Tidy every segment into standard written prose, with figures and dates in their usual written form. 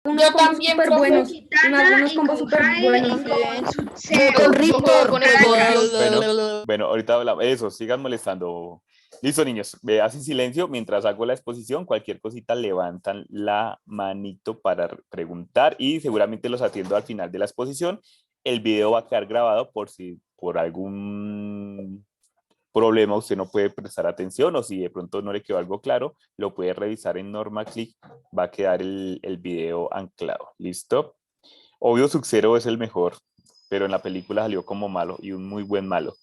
Yo combos también, súper profe. buenos. Y me hago unos combos súper buenos. Con Richter. Con el Scorpion. Bueno, ahorita hablamos. Eso, sigan molestando. Listo, niños. Hacen silencio mientras hago la exposición. Cualquier cosita levantan la manito para preguntar y seguramente los atiendo al final de la exposición. El video va a quedar grabado por si por algún problema usted no puede prestar atención o si de pronto no le quedó algo claro, lo puede revisar en NormaClick. Va a quedar el video anclado. ¿Listo? Obvio, Sub-Zero es el mejor, pero en la película salió como malo y un muy buen malo.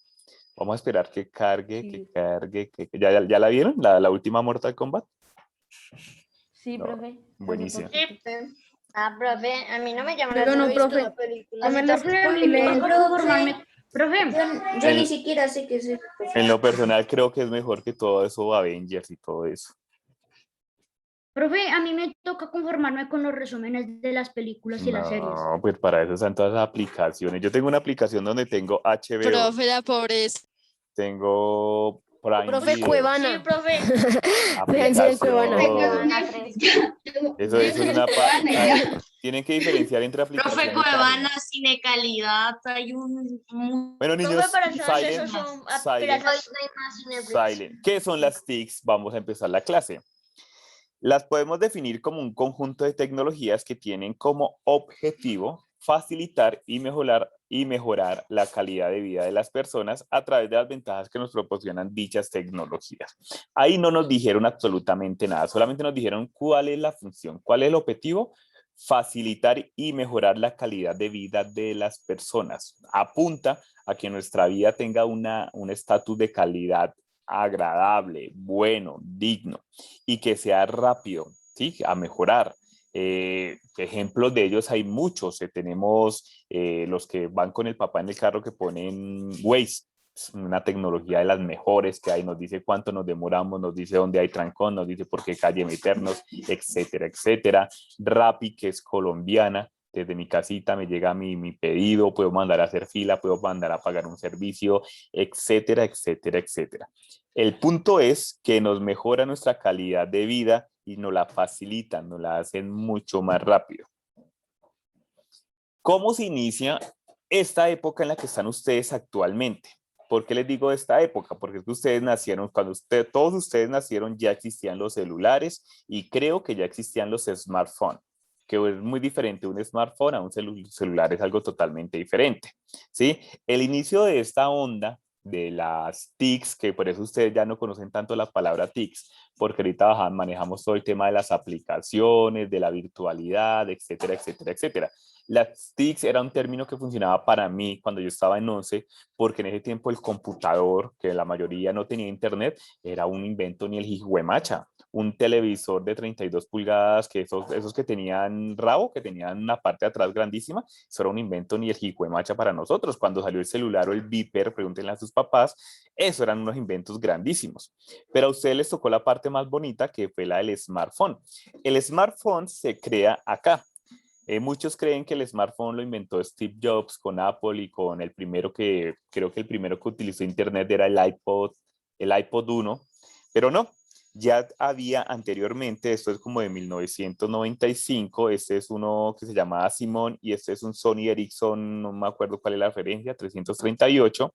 Vamos a esperar que cargue, que Sí, cargue. ¿Ya la vieron? ¿La última Mortal Kombat? sí, No, profe. buenísimo. Profe, a mí no me llama la Yo no, atención profe. la película. Yo me lo Profe, a mí spoileé. me Toca conformarme. Profe, yo ni siquiera sé qué es eso. En lo personal creo que es mejor que todo eso Avengers y todo eso. profe, a mí me toca conformarme con los resúmenes de las películas y las series. No, pues para eso están todas las aplicaciones. Yo tengo una aplicación donde tengo HBO, Profe, la pobreza. tengo Prime Profe Video, Cuevana. Sí, profe. Véanse en Cuevana. Eso es una... Tienen que diferenciar entre Profe aplicaciones. Cuevana, Cine Calidad, hay un... Bueno, niños, todos silent, esos son silent, silent. ¿Qué son las TICs? Vamos a empezar la clase. Las podemos definir como un conjunto de tecnologías que tienen como objetivo facilitar y mejorar la calidad de vida de las personas a través de las ventajas que nos proporcionan dichas tecnologías. Ahí no nos dijeron absolutamente nada, solamente nos dijeron cuál es la función, cuál es el objetivo, facilitar y mejorar la calidad de vida de las personas. Apunta a que nuestra vida tenga un estatus de calidad agradable, bueno, digno y que sea rápido, ¿sí? A mejorar. Ejemplos de ellos hay muchos. Tenemos los que van con el papá en el carro que ponen Waze, una tecnología de las mejores que hay, nos dice cuánto nos demoramos, nos dice dónde hay trancón, nos dice por qué calle meternos, etcétera, etcétera. Rappi, que es colombiana, desde mi casita me llega mi pedido, puedo mandar a hacer fila, puedo mandar a pagar un servicio, etcétera, etcétera, etcétera. El punto es que nos mejora nuestra calidad de vida y nos la facilitan, nos la hacen mucho más rápido. ¿Cómo se inicia esta época en la que están ustedes actualmente? ¿Por qué les digo esta época? Porque es que ustedes nacieron, todos ustedes nacieron, ya existían los celulares y creo que ya existían los smartphones, que es muy diferente un smartphone a un celular, es algo totalmente diferente, ¿sí? El inicio de esta onda de las TICs, que por eso ustedes ya no conocen tanto la palabra TICs, porque ahorita manejamos todo el tema de las aplicaciones, de la virtualidad, etcétera, etcétera, etcétera. Las TICs era un término que funcionaba para mí cuando yo estaba en 11, porque en ese tiempo el computador, que la mayoría no tenía internet, era un invento ni el hijuemacha. Un televisor de 32 pulgadas, que esos que tenían rabo, que tenían una parte de atrás grandísima, eso era un invento ni el hijuemacha para nosotros. Cuando salió el celular o el Viper, pregúntenle a sus papás, eso eran unos inventos grandísimos. Pero a ustedes les tocó la parte más bonita, que fue la del smartphone. El smartphone se crea acá. Muchos creen que el smartphone lo inventó Steve Jobs con Apple y con el primero que, creo que el primero que utilizó internet era el iPod 1, pero no, ya había anteriormente, esto es como de 1995, este es uno que se llamaba Simon y este es un Sony Ericsson, no me acuerdo cuál es la referencia, 338,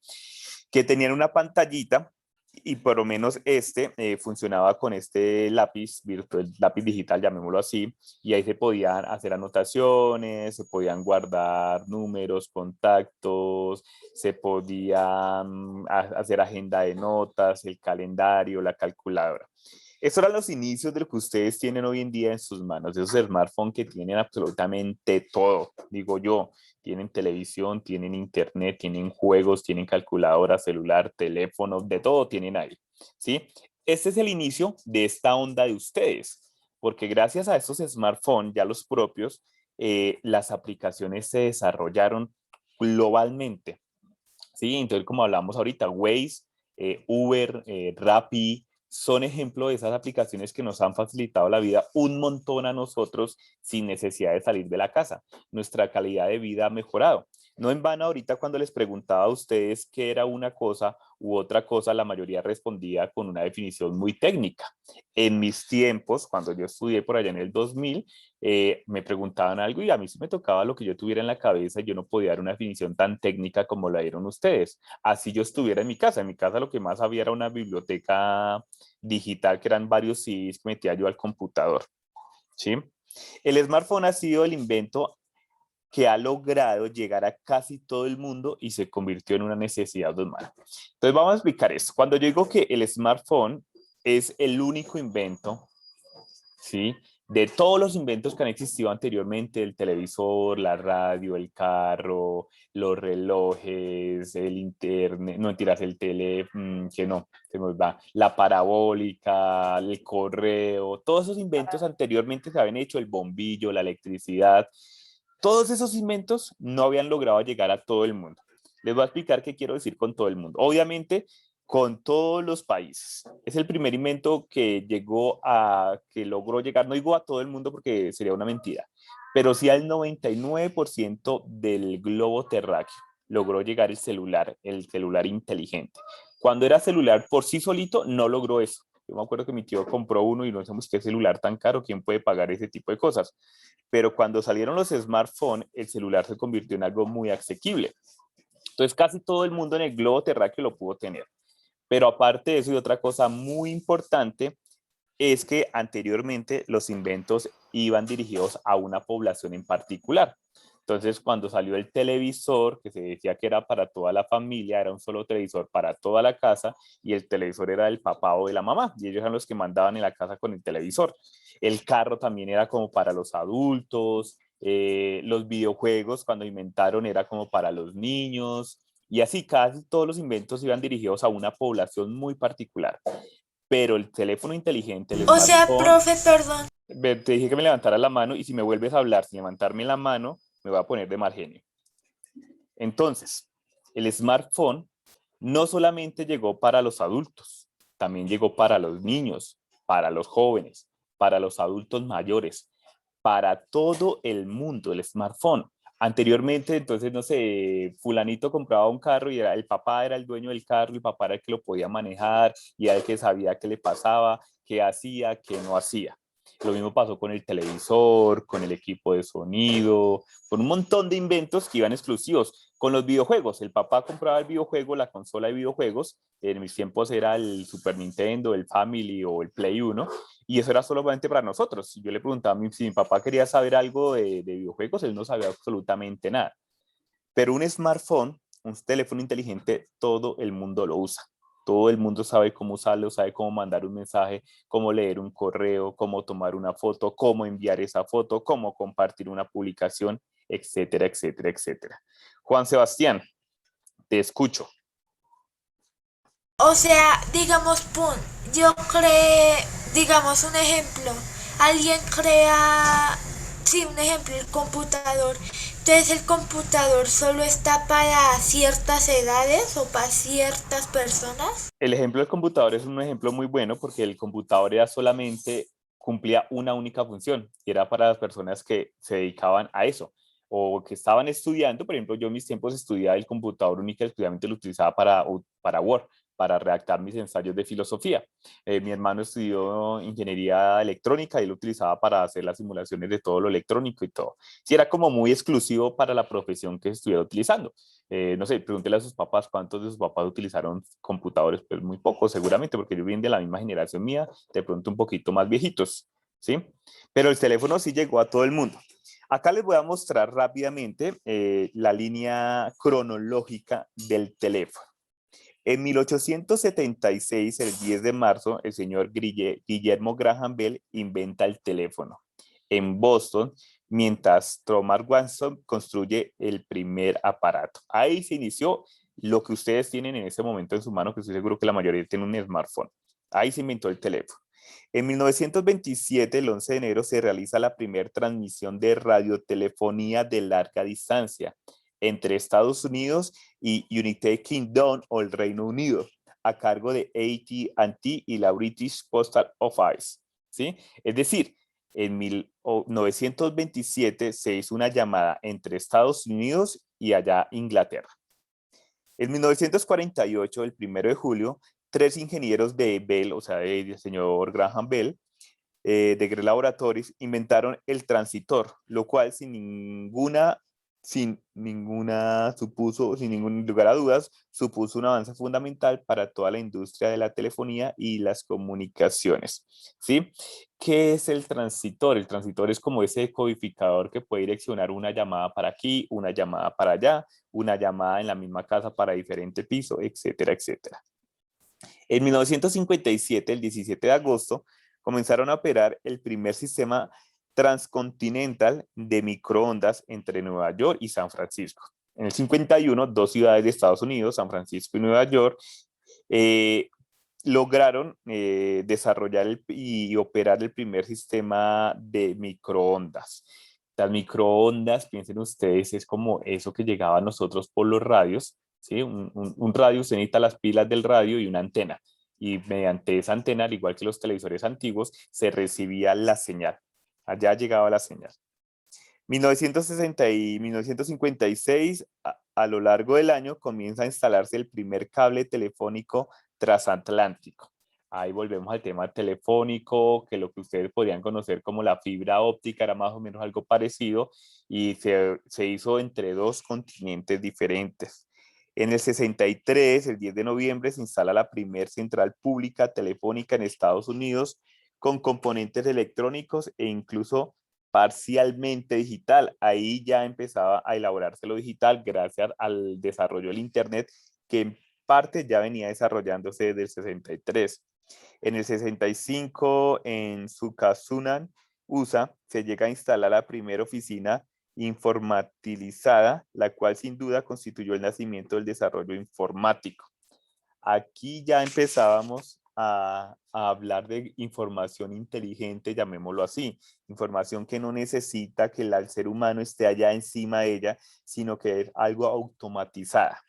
que tenían una pantallita y por lo menos funcionaba con este lápiz virtual, lápiz digital, llamémoslo así, y ahí se podían hacer anotaciones, se podían guardar números, contactos, se podían hacer agenda de notas, el calendario, la calculadora. Estos eran los inicios de lo que ustedes tienen hoy en día en sus manos, esos smartphones que tienen absolutamente todo, digo yo. Tienen televisión, tienen internet, tienen juegos, tienen calculadora, celular, teléfono, de todo tienen ahí, ¿sí? Este es el inicio de esta onda de ustedes, porque gracias a estos smartphones, ya los propios, las aplicaciones se desarrollaron globalmente, ¿sí? Entonces, como hablamos ahorita, Waze, Uber, Rappi, son ejemplos de esas aplicaciones que nos han facilitado la vida un montón a nosotros sin necesidad de salir de la casa. Nuestra calidad de vida ha mejorado. No en vano ahorita cuando les preguntaba a ustedes qué era una cosa u otra cosa, la mayoría respondía con una definición muy técnica. En mis tiempos, cuando yo estudié por allá en el 2000, me preguntaban algo y a mí sí me tocaba lo que yo tuviera en la cabeza y yo no podía dar una definición tan técnica como la dieron ustedes. Así yo estuviera en mi casa. En mi casa lo que más había era una biblioteca digital, que eran varios CDs que metía yo al computador, ¿sí? El smartphone ha sido el invento que ha logrado llegar a casi todo el mundo y se convirtió en una necesidad humana. Entonces vamos a explicar esto. Cuando yo digo que el smartphone es el único invento, ¿sí?, de todos los inventos que han existido anteriormente, el televisor, la radio, el carro, los relojes, el internet, no mentiras, el que no, se me va, la parabólica, el correo, todos esos inventos anteriormente se habían hecho, el bombillo, la electricidad, todos esos inventos no habían logrado llegar a todo el mundo. Les voy a explicar qué quiero decir con todo el mundo. Obviamente, con todos los países. Es el primer invento que logró llegar, no digo a todo el mundo porque sería una mentira, pero sí al 99% del globo terráqueo logró llegar el celular inteligente. Cuando era celular por sí solito, no logró eso. Yo me acuerdo que mi tío compró uno y no sabemos qué celular tan caro, ¿quién puede pagar ese tipo de cosas? Pero cuando salieron los smartphones, el celular se convirtió en algo muy asequible. Entonces casi todo el mundo en el globo terráqueo lo pudo tener. Pero aparte de eso, y otra cosa muy importante, es que anteriormente los inventos iban dirigidos a una población en particular. Entonces, cuando salió el televisor, que se decía que era para toda la familia, era un solo televisor para toda la casa, y el televisor era del papá o de la mamá, y ellos eran los que mandaban en la casa con el televisor. El carro también era como para los adultos, los videojuegos cuando inventaron era como para los niños, y así casi todos los inventos iban dirigidos a una población muy particular. Pero el teléfono inteligente, el O sea, smartphone, profe, perdón. te dije que me levantara la mano y si me vuelves a hablar sin levantarme la mano, me voy a poner de mal genio. Entonces, el smartphone no solamente llegó para los adultos, también llegó para los niños, para los jóvenes, para los adultos mayores, para todo el mundo el smartphone. Anteriormente, entonces, no sé, fulanito compraba un carro y el papá era el dueño del carro, el papá era el que lo podía manejar y era el que sabía qué le pasaba, qué hacía, qué no hacía. Lo mismo pasó con el televisor, con el equipo de sonido, con un montón de inventos que iban exclusivos. Con los videojuegos, el papá compraba el videojuego, la consola de videojuegos, en mis tiempos era el Super Nintendo, el Family o el Play 1, y eso era solamente para nosotros. Yo le preguntaba si mi papá quería saber algo de videojuegos, él no sabía absolutamente nada. Pero un smartphone, un teléfono inteligente, todo el mundo lo usa. Todo el mundo sabe cómo usarlo, sabe cómo mandar un mensaje, cómo leer un correo, cómo tomar una foto, cómo enviar esa foto, cómo compartir una publicación, etcétera, etcétera, etcétera. Juan Sebastián, te escucho. O sea, digamos, yo creé, digamos, un ejemplo. Alguien crea, sí, un ejemplo, el computador. Entonces el computador solo está para ciertas edades o para ciertas personas. El ejemplo del computador es un ejemplo muy bueno porque el computador era solamente, cumplía una única función y era para las personas que se dedicaban a eso o que estaban estudiando. Por ejemplo, yo en mis tiempos estudiaba el computador único y exclusivamente lo utilizaba para Word, para redactar mis ensayos de filosofía. Mi hermano estudió ingeniería electrónica y lo utilizaba para hacer las simulaciones de todo lo electrónico y todo. Sí, era como muy exclusivo para la profesión que estuviera utilizando. No sé, pregúntele a sus papás cuántos de sus papás utilizaron computadores, pues muy pocos seguramente, porque ellos vienen de la misma generación mía, de pronto un poquito más viejitos, ¿sí? Pero el teléfono sí llegó a todo el mundo. Acá les voy a mostrar rápidamente la línea cronológica del teléfono. En 1876, el 10 de marzo, el señor Guillermo Graham Bell inventa el teléfono en Boston, mientras Thomas Watson construye el primer aparato. Ahí se inició lo que ustedes tienen en ese momento en su mano, que estoy seguro que la mayoría tiene un smartphone. Ahí se inventó el teléfono. En 1927, el 11 de enero, se realiza la primera transmisión de radiotelefonía de larga distancia entre Estados Unidos y United Kingdom o el Reino Unido, a cargo de AT&T y la British Postal Office, ¿sí? Es decir, en 1927 se hizo una llamada entre Estados Unidos y allá Inglaterra. En 1948, el 1 de julio, 3 ingenieros de Bell, o sea, del señor Graham Bell, de Grell Laboratories, inventaron el transitor, lo cual sin ningún lugar a dudas, supuso un avance fundamental para toda la industria de la telefonía y las comunicaciones, ¿sí? ¿Qué es el transitor? El transitor es como ese decodificador que puede direccionar una llamada para aquí, una llamada para allá, una llamada en la misma casa para diferente piso, etcétera, etcétera. En 1957, el 17 de agosto, comenzaron a operar el primer sistema transcontinental de microondas entre Nueva York y San Francisco. En el 51, 2 ciudades de Estados Unidos, San Francisco y Nueva York, lograron desarrollar y operar el primer sistema de microondas. Las microondas, piensen ustedes, es como eso que llegaba a nosotros por los radios, ¿sí? Un radio, usted necesita las pilas del radio y una antena. Y mediante esa antena, al igual que los televisores antiguos, se recibía la señal. Allá llegaba la señal. 1960 y 1956, a lo largo del año, comienza a instalarse el primer cable telefónico transatlántico. Ahí volvemos al tema telefónico, que lo que ustedes podrían conocer como la fibra óptica era más o menos algo parecido y se hizo entre 2 continentes diferentes. En el 63, el 10 de noviembre, se instala la primer central pública telefónica en Estados Unidos con componentes electrónicos e incluso parcialmente digital. Ahí ya empezaba a elaborarse lo digital gracias al desarrollo del Internet, que en parte ya venía desarrollándose desde el 63. En el 65, en Sucasunan, USA, se llega a instalar la primera oficina informatizada, la cual sin duda constituyó el nacimiento del desarrollo informático. Aquí ya empezábamos a hablar de información inteligente, llamémoslo así, información que no necesita que el ser humano esté allá encima de ella, sino que es algo automatizada.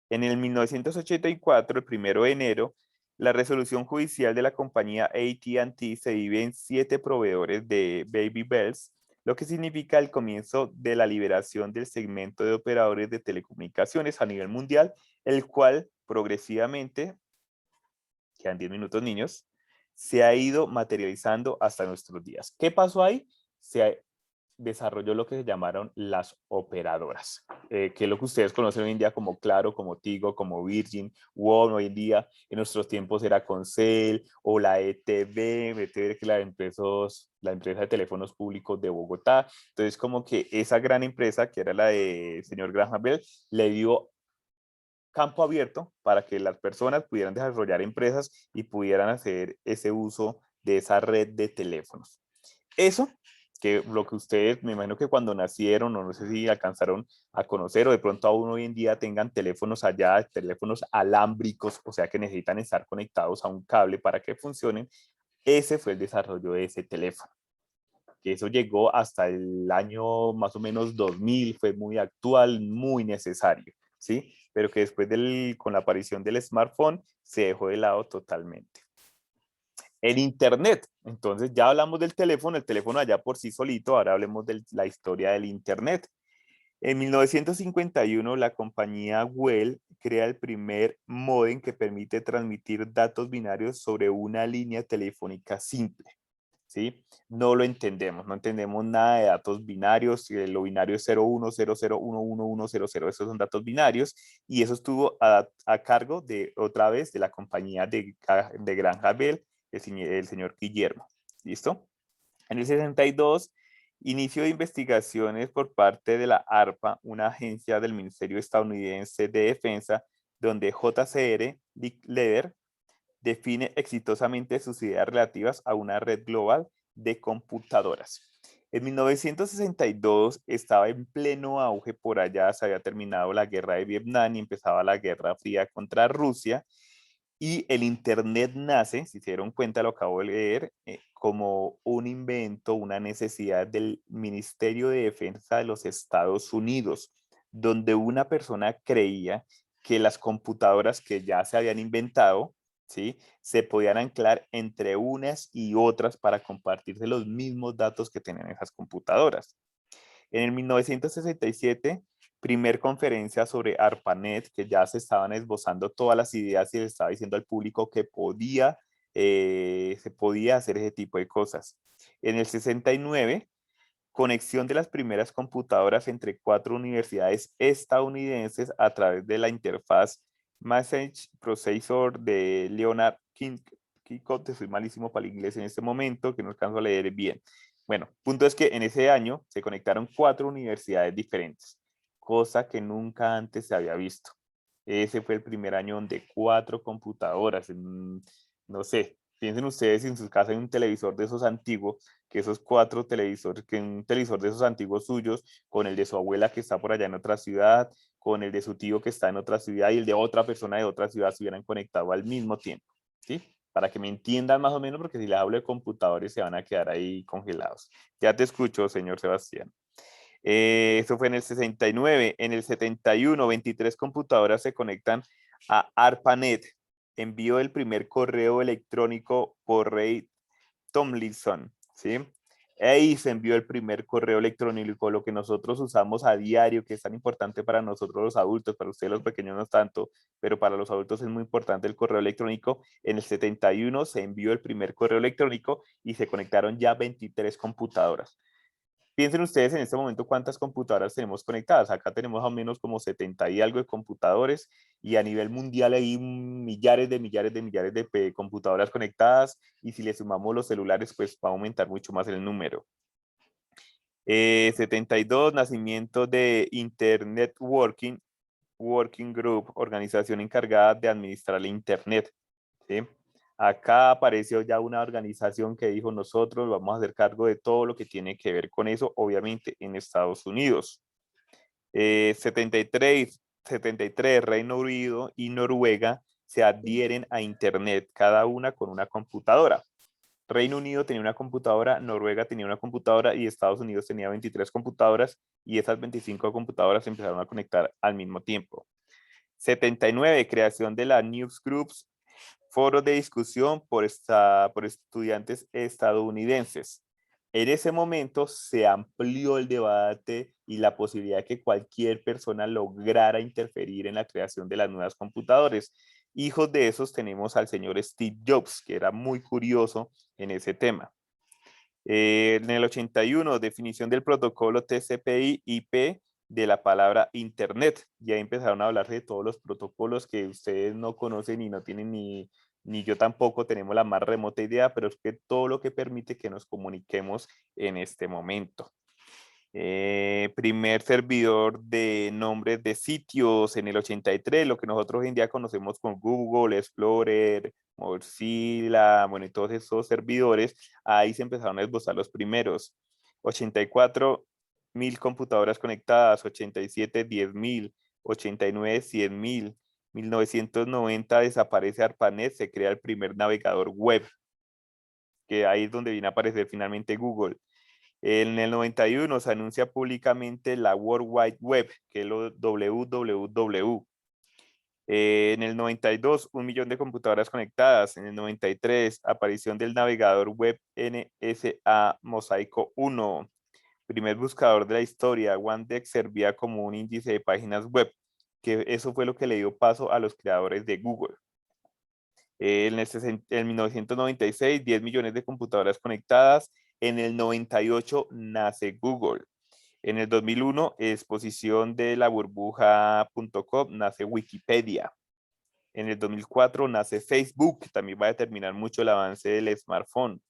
En el 1984, el 1 de enero, la resolución judicial de la compañía AT&T se divide en 7 proveedores de Baby Bells, lo que significa el comienzo de la liberación del segmento de operadores de telecomunicaciones a nivel mundial, el cual progresivamente, quedan 10 minutos niños, se ha ido materializando hasta nuestros días. ¿Qué pasó ahí? Se desarrolló lo que se llamaron las operadoras, que es lo que ustedes conocen hoy en día como Claro, como Tigo, como Virgin, WOM. Hoy en día, en nuestros tiempos era Concel o la ETB, que es la empresa de teléfonos públicos de Bogotá. Entonces, como que esa gran empresa, que era la de señor Graham Bell, le dio campo abierto para que las personas pudieran desarrollar empresas y pudieran hacer ese uso de esa red de teléfonos. Eso, que lo que ustedes, me imagino que cuando nacieron, o no sé si alcanzaron a conocer, o de pronto aún hoy en día tengan teléfonos allá, teléfonos alámbricos, o sea que necesitan estar conectados a un cable para que funcionen. Ese fue el desarrollo de ese teléfono. Que eso llegó hasta el año más o menos 2000, fue muy actual, muy necesario, ¿sí? Pero que después con la aparición del smartphone se dejó de lado totalmente. El Internet, entonces ya hablamos del teléfono, el teléfono allá por sí solito, ahora hablemos de la historia del Internet. En 1951, la compañía Well crea el primer módem que permite transmitir datos binarios sobre una línea telefónica simple, ¿sí? No lo entendemos, no entendemos nada de datos binarios, lo binario es 0100111100, esos son datos binarios, y eso estuvo a cargo de, otra vez, de la compañía de Graham Bell, el señor Guillermo. ¿Listo? En el 62, inicio de investigaciones por parte de la ARPA, una agencia del Ministerio Estadounidense de Defensa, donde JCR Leder define exitosamente sus ideas relativas a una red global de computadoras. En 1962 estaba en pleno auge por allá, se había terminado la guerra de Vietnam y empezaba la Guerra Fría contra Rusia, y el Internet nace, si se dieron cuenta, lo acabo de leer, como un invento, una necesidad del Ministerio de Defensa de los Estados Unidos, donde una persona creía que las computadoras que ya se habían inventado, ¿sí?, se podían anclar entre unas y otras para compartirse los mismos datos que tenían esas computadoras. En el 1967 Primer conferencia sobre ARPANET, que ya se estaban esbozando todas las ideas y se estaba diciendo al público que se podía hacer ese tipo de cosas. En el 69, conexión de las primeras computadoras entre 4 universidades estadounidenses a través de la interfaz Message Processor de Leonard Kinkot. Soy malísimo para el inglés en este momento, que no alcanzo a leer bien. Bueno, punto es que en ese año se conectaron 4 universidades diferentes, cosa que nunca antes se había visto. Ese fue el primer año donde 4 computadoras, no sé, piensen ustedes si en sus casas hay un televisor de esos antiguos, que esos 4 televisores, que un televisor de esos antiguos suyos, con el de su abuela que está por allá en otra ciudad, con el de su tío que está en otra ciudad y el de otra persona de otra ciudad se hubieran conectado al mismo tiempo, ¿sí? Para que me entiendan más o menos, porque si les hablo de computadores se van a quedar ahí congelados. Ya te escucho, señor Sebastián. Eso fue en el 69. En el 71, 23 computadoras se conectan a ARPANET. Envío el primer correo electrónico por Ray Tomlinson, ¿sí? Ahí se envió el primer correo electrónico, lo que nosotros usamos a diario, que es tan importante para nosotros los adultos, para ustedes los pequeños no tanto, pero para los adultos es muy importante el correo electrónico. En el 71 se envió el primer correo electrónico y se conectaron ya 23 computadoras. Piensen ustedes en este momento cuántas computadoras tenemos conectadas. Acá tenemos al menos como 70 y algo de computadores y a nivel mundial hay millares de computadoras conectadas y si le sumamos los celulares pues va a aumentar mucho más el número. 72, nacimiento de Internet Working Group, organización encargada de administrar el Internet, ¿sí? Acá apareció ya una organización que dijo nosotros vamos a hacer cargo de todo lo que tiene que ver con eso, obviamente en Estados Unidos. 73, Reino Unido y Noruega se adhieren a Internet, cada una con una computadora. Reino Unido tenía una computadora, Noruega tenía una computadora y Estados Unidos tenía 23 computadoras y esas 25 computadoras se empezaron a conectar al mismo tiempo. 79, creación de la Newsgroups, foro de discusión por estudiantes estadounidenses. En ese momento se amplió el debate y la posibilidad de que cualquier persona lograra interferir en la creación de las nuevas computadoras. Hijos de esos tenemos al señor Steve Jobs, que era muy curioso en ese tema. En el 81, definición del protocolo TCP/IP de la palabra Internet. Ya empezaron a hablar de todos los protocolos que ustedes no conocen y no tienen ni yo tampoco tenemos la más remota idea, pero es que todo lo que permite que nos comuniquemos en este momento. Primer servidor de nombres de sitios en el 83, lo que nosotros hoy en día conocemos con Google, Explorer, Mozilla, bueno, y todos esos servidores, ahí se empezaron a esbozar los primeros. 84, 1000 computadoras conectadas, 87, 10.000, 89, 100.000, 1990 desaparece ARPANET, se crea el primer navegador web, que ahí es donde viene a aparecer finalmente Google. En el 91 se anuncia públicamente la World Wide Web, que es lo www. En el 92, 1 millón de computadoras conectadas. En el 93, aparición del navegador web NSA Mosaico 1. Primer buscador de la historia. Wandex servía como un índice de páginas web, que eso fue lo que le dio paso a los creadores de Google. En 1996, 10 millones de computadoras conectadas. En el 98 nace Google. En el 2001, exposición de la burbuja.com, nace Wikipedia. En el 2004 nace Facebook, también va a determinar mucho el avance del smartphone.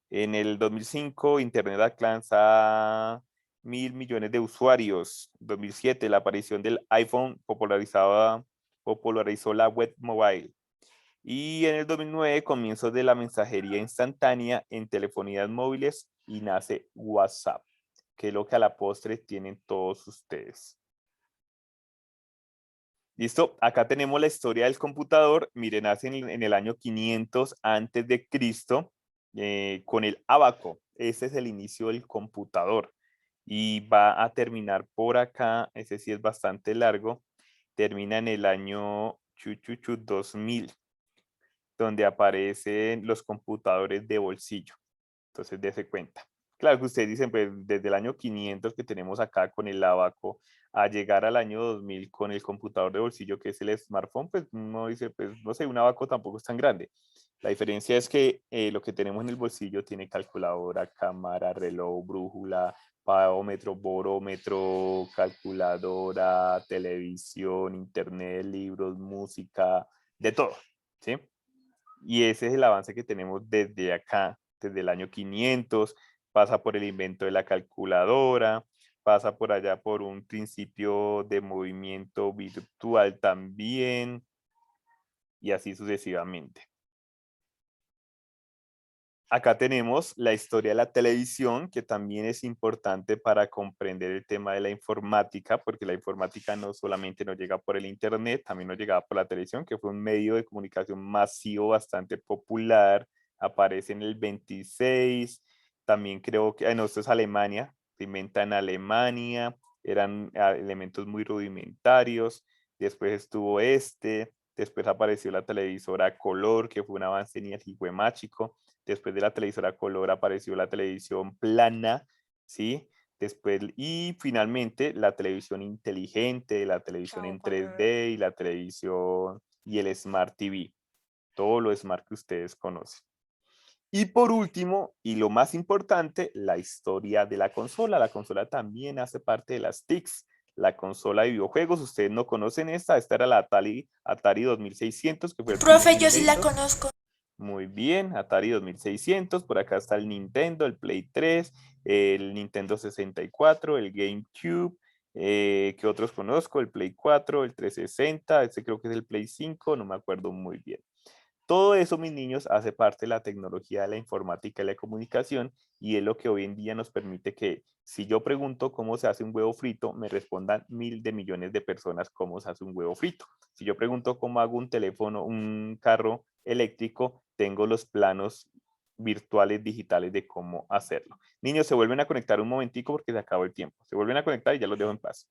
En el 2005, Internet alcanza 1.000 millones de usuarios. 2007, la aparición del iPhone popularizó la web mobile. Y en el 2009, comienzos de la mensajería instantánea en telefonías móviles y nace WhatsApp, que es lo que a la postre tienen todos ustedes. ¿Listo? Acá tenemos la historia del computador. Miren, nace en el año 500 antes de Cristo con el ábaco. Ese es el inicio del computador. Y va a terminar por acá, ese sí es bastante largo, termina en el año 2000. Donde aparecen los computadores de bolsillo. Entonces, dése cuenta. Claro que ustedes dicen, pues desde el año 500 que tenemos acá con el abaco a llegar al año 2000 con el computador de bolsillo que es el smartphone, pues uno dice, pues no sé, un abaco tampoco es tan grande. La diferencia es que lo que tenemos en el bolsillo tiene calculadora, cámara, reloj, brújula, paómetro, borómetro, calculadora, televisión, internet, libros, música, de todo, ¿sí? Y ese es el avance que tenemos desde acá, desde el año 500, pasa por el invento de la calculadora, pasa por allá por un principio de movimiento virtual también, y así sucesivamente. Acá tenemos la historia de la televisión, que también es importante para comprender el tema de la informática, porque la informática no solamente nos llega por el internet, también nos llegaba por la televisión, que fue un medio de comunicación masivo bastante popular, aparece en el 26, también creo que, no, esto es Alemania, se inventa en Alemania, eran elementos muy rudimentarios, después estuvo después apareció la televisora a color, que fue un avance ni mágico. Después de la televisora color apareció la televisión plana, ¿sí? Después, y finalmente la televisión inteligente, la televisión en 3D y la televisión y el Smart TV. Todo lo Smart que ustedes conocen. Y por último, y lo más importante, la historia de la consola. La consola también hace parte de las TICs. La consola de videojuegos, ustedes no conocen esta era la Atari 2600, que fue el Profe, primer yo sí la invento. conozco. Muy bien, Atari 2600, por acá está el Nintendo, el Play 3, el Nintendo 64, el GameCube, ¿qué otros conozco? El Play 4, el 360, este creo que es el Play 5, no me acuerdo muy bien. Todo eso, mis niños, hace parte de la tecnología de la informática y la comunicación y es lo que hoy en día nos permite que si yo pregunto cómo se hace un huevo frito, me respondan 1.000 de millones de personas cómo se hace un huevo frito. Si yo pregunto cómo hago un teléfono, un carro eléctrico, tengo los planos virtuales digitales de cómo hacerlo. Niños, se vuelven a conectar un momentico porque se acabó el tiempo. Se vuelven a conectar y ya los dejo en paz.